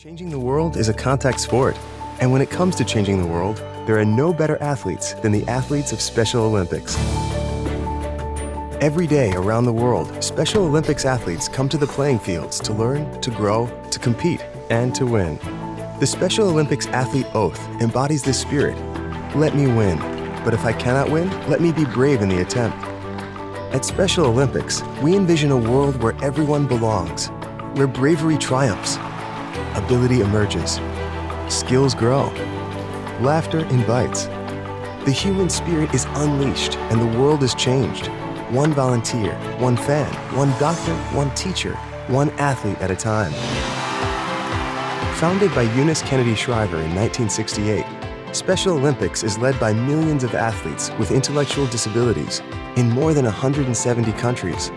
Changing the world is a contact sport. And when it comes to changing the world, there are no better athletes than the athletes of Special Olympics. Every day around the world, Special Olympics athletes come to the playing fields to learn, to grow, to compete, and to win. The Special Olympics Athlete Oath embodies this spirit. Let me win, but if I cannot win, let me be brave in the attempt. At Special Olympics, we envision a world where everyone belongs, where bravery triumphs, ability emerges, skills grow, laughter invites. The human spirit is unleashed and the world is changed. One volunteer, one fan, one doctor, one teacher, one athlete at a time. Founded by Eunice Kennedy Shriver in 1968, Special Olympics is led by millions of athletes with intellectual disabilities in more than 170 countries,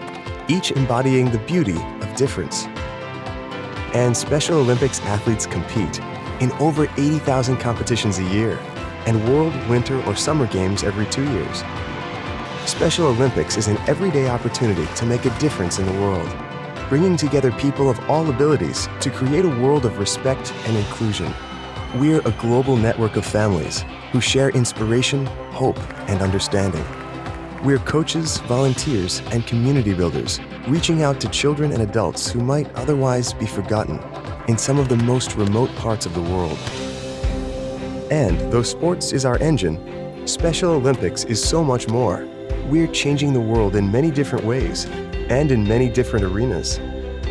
each embodying the beauty of difference. And Special Olympics athletes compete in over 80,000 competitions a year and World, Winter, or Summer Games every 2 years. Special Olympics is an everyday opportunity to make a difference in the world, bringing together people of all abilities to create a world of respect and inclusion. We're a global network of families who share inspiration, hope, and understanding. We're coaches, volunteers, and community builders, reaching out to children and adults who might otherwise be forgotten in some of the most remote parts of the world. And though sports is our engine, Special Olympics is so much more. We're changing the world in many different ways and in many different arenas.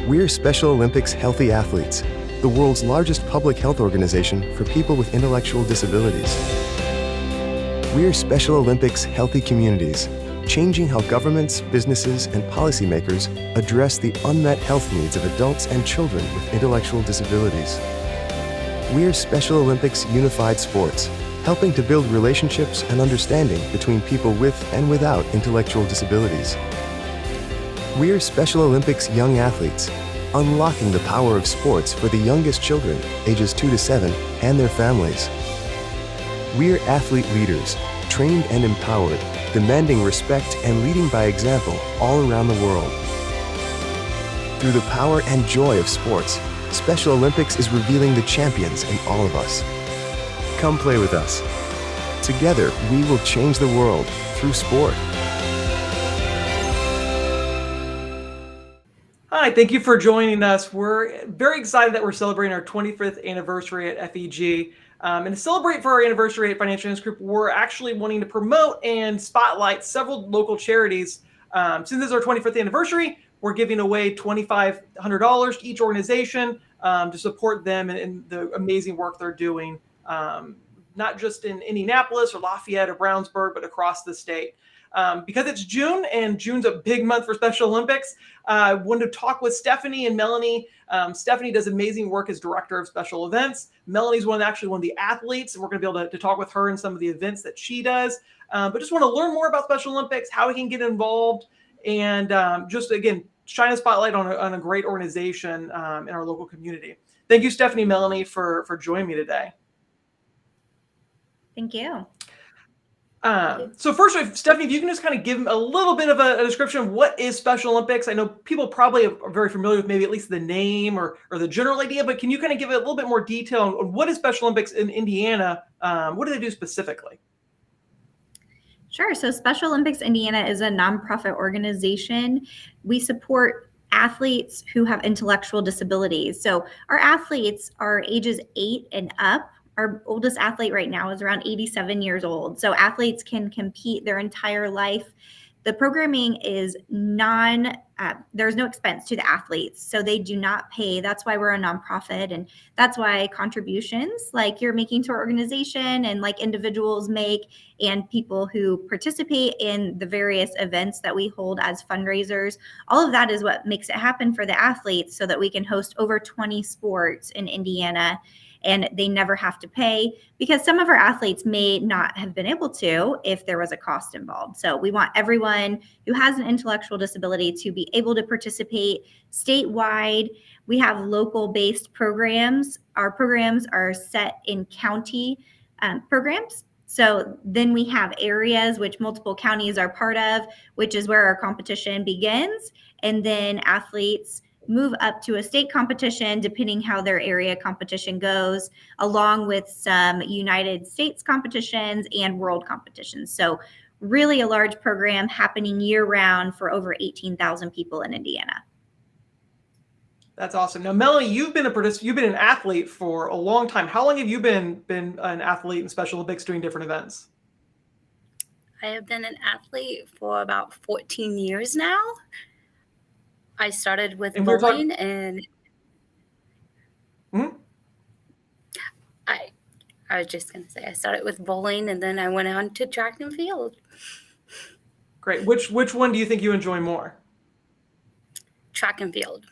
We're Special Olympics Healthy Athletes, the world's largest public health organization for people with intellectual disabilities. We're Special Olympics Healthy Communities, changing how governments, businesses, and policymakers address the unmet health needs of adults and children with intellectual disabilities. We're Special Olympics Unified Sports, helping to build relationships and understanding between people with and without intellectual disabilities. We're Special Olympics Young Athletes, unlocking the power of sports for the youngest children, ages 2 to 7, and their families. We're athlete leaders, trained and empowered, demanding respect and leading by example all around the world. Through the power and joy of sports, Special Olympics is revealing the champions in all of us. Come play with us. Together, we will change the world through sport. Hi, thank you for joining us. We're very excited that we're celebrating our 25th anniversary at FEG. And to celebrate for our anniversary at Financial Analyst Group, we're actually wanting to promote and spotlight several local charities. Since this is our 25th anniversary, we're giving away $2,500 to each organization to support them in the amazing work they're doing, not just in Indianapolis or Lafayette or Brownsburg, but across the state. Because it's June, and June's a big month for Special Olympics, I wanted to talk with Stephanie and Melanie. Stephanie does amazing work as director of special events. Melanie's actually one of the athletes, and we're going to be able to talk with her in some of the events that she does. But just want to learn more about Special Olympics, how we can get involved, and just, again, shine a spotlight on a great organization in our local community. Thank you, Stephanie and Melanie, for joining me today. Thank you. So first, Stephanie, if you can just kind of give a little bit of a description of what is Special Olympics. I know people probably are very familiar with maybe at least the name or the general idea, but can you kind of give it a little bit more detail on what is Special Olympics in Indiana? What do they do specifically? Sure. So Special Olympics Indiana is a nonprofit organization. We support athletes who have intellectual disabilities. So our athletes are ages 8 and up. Our oldest athlete right now is around 87 years old. So athletes can compete their entire life. The programming is there's no expense to the athletes. So they do not pay. That's why we're a nonprofit. And that's why contributions like you're making to our organization and like individuals make and people who participate in the various events that we hold as fundraisers, all of that is what makes it happen for the athletes so that we can host over 20 sports in Indiana. And they never have to pay because some of our athletes may not have been able to if there was a cost involved. So we want everyone who has an intellectual disability to be able to participate statewide. We have local-based programs. Our programs are set in county programs. So then we have areas which multiple counties are part of, which is where our competition begins. And then athletes move up to a state competition, depending how their area competition goes, along with some United States competitions and world competitions. So really a large program happening year round for over 18,000 people in Indiana. That's awesome. Now, Melanie, you've been an athlete for a long time. How long have you been an athlete in Special Olympics doing different events? I have been an athlete for about 14 years now. I started with bowling and I was just going to say I started with bowling and then I went on to track and field. Great. Which one do you think you enjoy more? Track and field.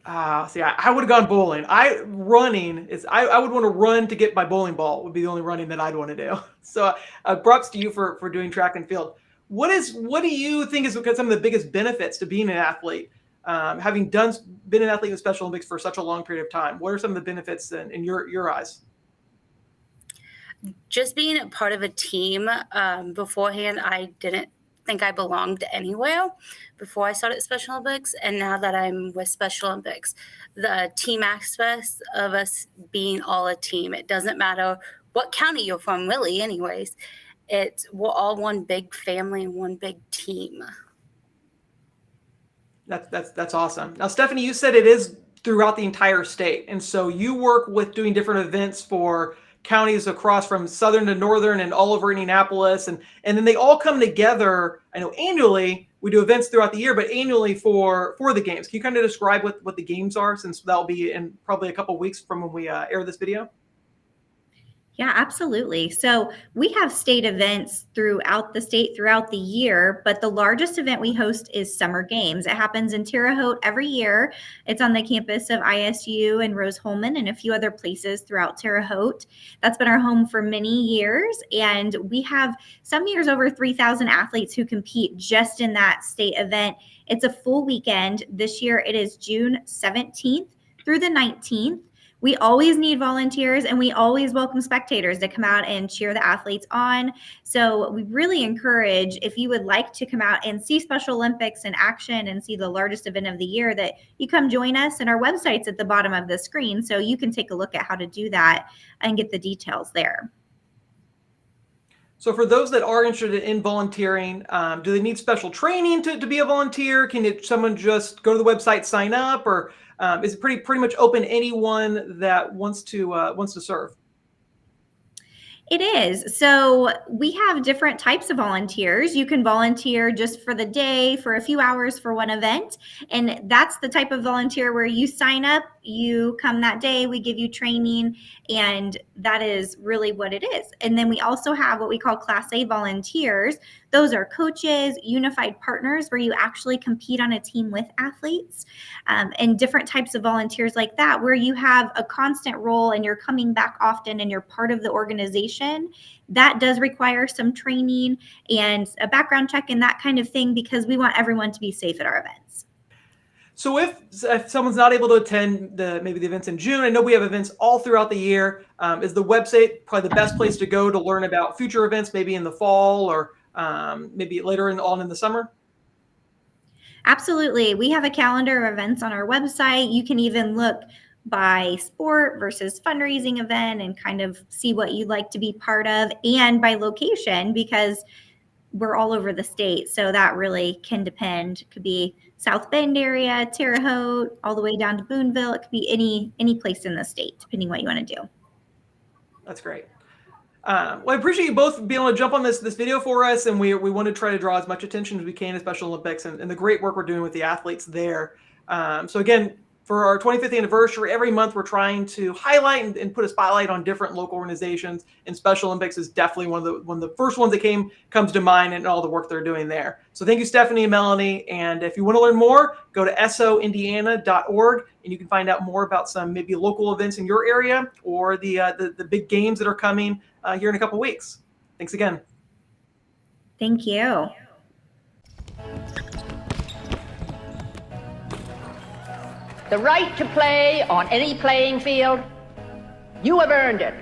See, I would have gone bowling. I would want to run to get my bowling ball would be the only running that I'd want to do. So props to you for doing track and field. What do you think is some of the biggest benefits to being an athlete? Having been an athlete in the Special Olympics for such a long period of time, what are some of the benefits in your eyes? Just being a part of a team. Beforehand, I didn't think I belonged anywhere before I started Special Olympics. And now that I'm with Special Olympics, the team aspects of us being all a team, it doesn't matter what county you're from, really, anyways. We're all one big family and one big team. That's awesome. Now, Stephanie, you said it is throughout the entire state. And so you work with doing different events for counties across from southern to northern and all over Indianapolis. And then they all come together. I know annually we do events throughout the year, but annually for the games. Can you kind of describe what the games are, since that'll be in probably a couple of weeks from when we air this video? Yeah, absolutely. So we have state events throughout the state throughout the year, but the largest event we host is Summer Games. It happens in Terre Haute every year. It's on the campus of ISU and Rose-Hulman and a few other places throughout Terre Haute. That's been our home for many years. And we have some years over 3,000 athletes who compete just in that state event. It's a full weekend. This year it is June 17th through the 19th. We always need volunteers and we always welcome spectators to come out and cheer the athletes on. So we really encourage, if you would like to come out and see Special Olympics in action and see the largest event of the year, that you come join us. And our website's at the bottom of the screen, so you can take a look at how to do that and get the details there. So for those that are interested in volunteering, do they need special training to be a volunteer? Can someone just go to the website, sign up, or is it pretty much open to anyone that wants to serve? It is. So we have different types of volunteers. You can volunteer just for the day, for a few hours for one event. And that's the type of volunteer where you sign up, you come that day, we give you training, and that is really what it is. And then we also have what we call Class A volunteers. Those are coaches, unified partners, where you actually compete on a team with athletes, and different types of volunteers like that, where you have a constant role and you're coming back often and you're part of the organization. That does require some training and a background check and that kind of thing, because we want everyone to be safe at our events. So if someone's not able to attend maybe the events in June, I know we have events all throughout the year. Is the website probably the best place to go to learn about future events, maybe in the fall or maybe later on in the summer? Absolutely. We have a calendar of events on our website. You can even look by sport versus fundraising event and kind of see what you'd like to be part of, and by location, because we're all over the state. So that really can depend. It could be South Bend area, Terre Haute, all the way down to Boonville. It could be any place in the state, depending what you want to do. That's great. Well, I appreciate you both being able to jump on this video for us, and we want to try to draw as much attention as we can to Special Olympics and the great work we're doing with the athletes there. So again, for our 25th anniversary, every month we're trying to highlight and put a spotlight on different local organizations, and Special Olympics is definitely one of the first ones that comes to mind, and all the work they're doing there. So thank you, Stephanie and Melanie. And if you want to learn more, go to soindiana.org, and you can find out more about some maybe local events in your area or the big games that are coming here in a couple weeks. Thanks again. Thank you. The right to play on any playing field, you have earned it.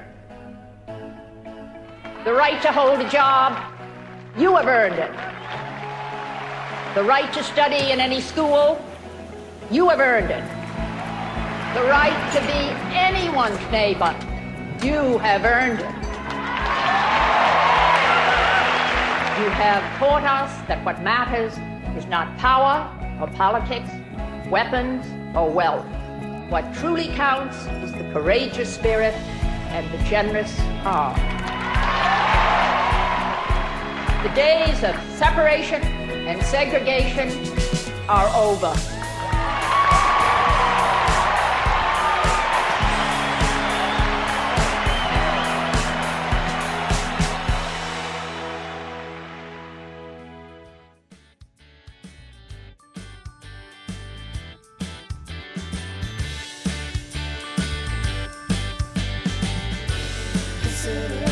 The right to hold a job, you have earned it. The right to study in any school, You have earned it. The right to be anyone's neighbor. You have earned it. You have taught us that what matters is not power or politics, weapons or wealth. What truly counts is the courageous spirit and the generous heart. The days of separation and segregation are over. Consider